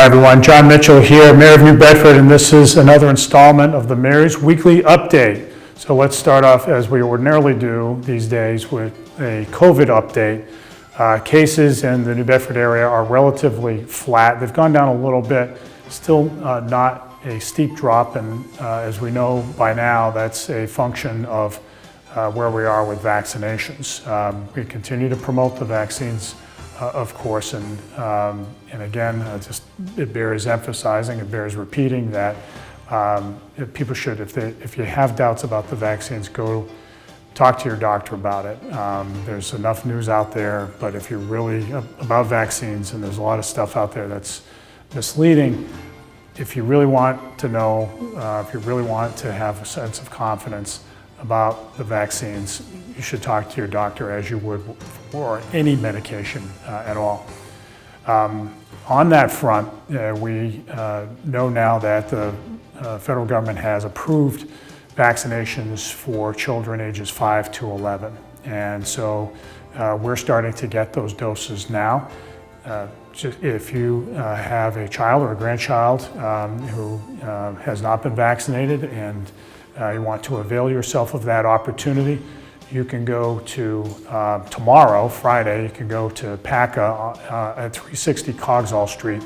everyone, Jon Mitchell here, Mayor of New Bedford, and this is another installment of the Mayor's Weekly Update. So let's start off as we ordinarily do these days with a COVID update. Cases in the New Bedford area are relatively flat. They've gone down a little bit, still not a steep drop, and as we know by now, that's a function of where we are with vaccinations. We continue to promote the vaccines, of course, and again, it bears emphasizing, it bears repeating that people should, if you have doubts about the vaccines, go talk to your doctor about it. There's enough news out there, but if you're really about vaccines, and there's a lot of stuff out there that's misleading, if you really want to know, if you really want to have a sense of confidence about the vaccines, you should talk to your doctor as you would for any medication at all. On that front, we know now that the federal government has approved vaccinations for children ages 5 to 11. And so we're starting to get those doses now. If you have a child or a grandchild who has not been vaccinated and you want to avail yourself of that opportunity, you can go to, tomorrow, Friday, you can go to PACA at 360 Coggeshall Street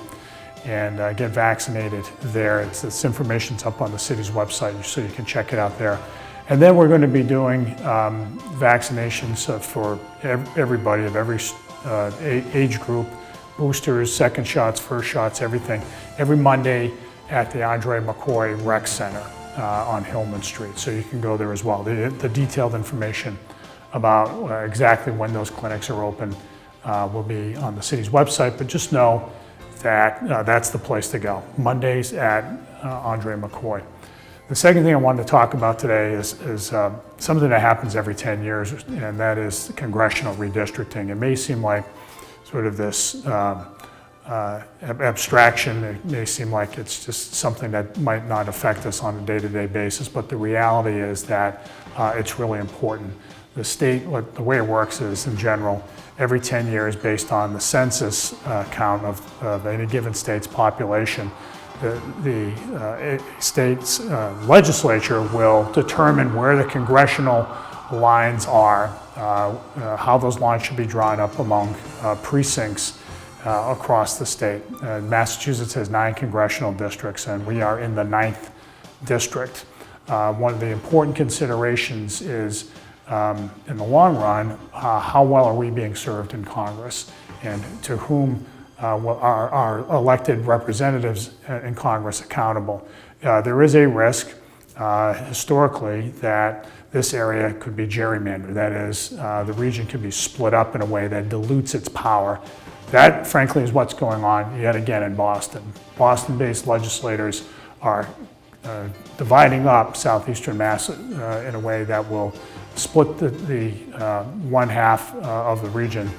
and get vaccinated there. This information's up on the city's website, so you can check it out there. And then we're going to be doing vaccinations for everybody of every age group, boosters, second shots, first shots, everything, every Monday at the Andre McCoy Rec Center on Hillman Street. So you can go there as well. The detailed information about exactly when those clinics are open will be on the city's website, but just know that that's the place to go, Mondays at Andre McCoy. The second thing I wanted to talk about today is something that happens every 10 years, and that is Congressional Redistricting. It may seem like sort of this abstraction. It may seem like it's just something that might not affect us on a day-to-day basis, but the reality is that it's really important. The state, the way it works is, in general, every 10 years, based on the census count of any given state's population, the state's legislature will determine where the congressional lines are, how those lines should be drawn up among precincts across the state. Massachusetts has 9 congressional districts, and we are in the 9th district. One of the important considerations is, in the long run, how well are we being served in Congress, and to whom are our elected representatives in Congress accountable. There is a risk, historically, that this area could be gerrymandered. That is, the region could be split up in a way that dilutes its power. That, frankly, is what's going on yet again in Boston. Boston-based legislators are dividing up southeastern Mass in a way that will split the one half of the region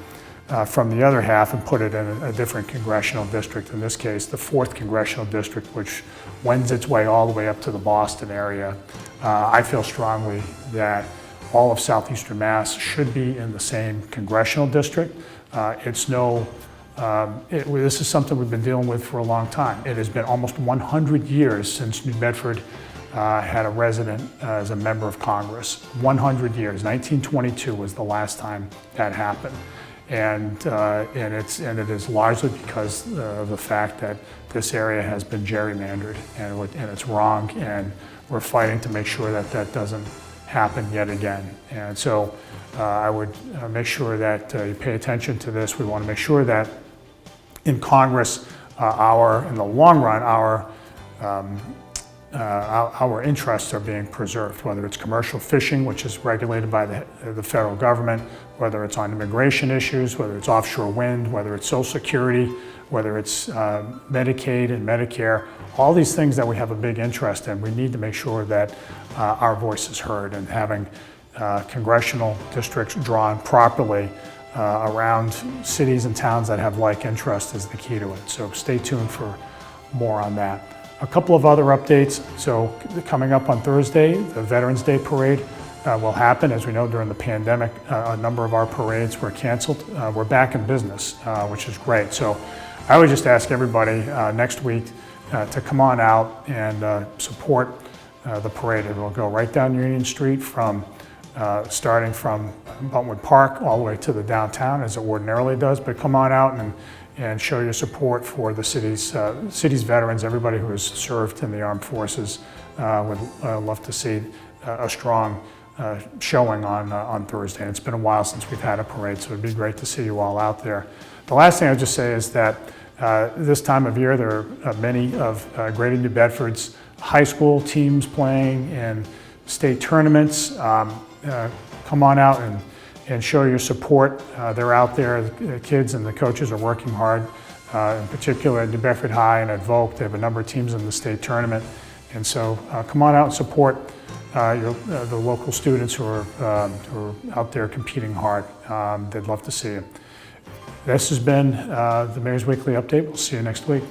from the other half and put it in a different congressional district. In this case, the 4th congressional district, which wends its way all the way up to the Boston area. I feel strongly that all of southeastern Mass should be in the same congressional district. This is something we've been dealing with for a long time. It has been almost 100 years since New Bedford had a resident as a member of Congress. 100 years. 1922 was the last time that happened. And it is largely because of the fact that this area has been gerrymandered, and it's wrong, and we're fighting to make sure that that doesn't happen yet again. And so I would make sure that you pay attention to this. We want to make sure that in Congress, in the long run, our interests are being preserved, whether it's commercial fishing, which is regulated by the federal government, whether it's on immigration issues, whether it's offshore wind, whether it's Social Security, whether it's Medicaid and Medicare, all these things that we have a big interest in. We need to make sure that our voice is heard, and having congressional districts drawn properly around cities and towns that have like interests is the key to it. So stay tuned for more on that. A couple of other updates. So coming up on Thursday, the Veterans Day Parade will happen. As we know, during the pandemic, a number of our parades were canceled. We're back in business, which is great. So I would just ask everybody next week to come on out and support the parade. It will go right down Union Street from starting from Buntwood Park all the way to the downtown as it ordinarily does, but come on out and show your support for the city's veterans, everybody who has served in the armed forces. Would love to see a strong showing on Thursday. And it's been a while since we've had a parade, so it'd be great to see you all out there. The last thing I'll just say is that this time of year there are many of Greater New Bedford's high school teams playing in state tournaments. Come on out and show your support. They're out there, the kids and the coaches are working hard, in particular at New Bedford High and at Volk. They have a number of teams in the state tournament. And so come on out and support the local students who are out there competing hard. They'd love to see you. This has been the Mayor's Weekly Update. We'll see you next week.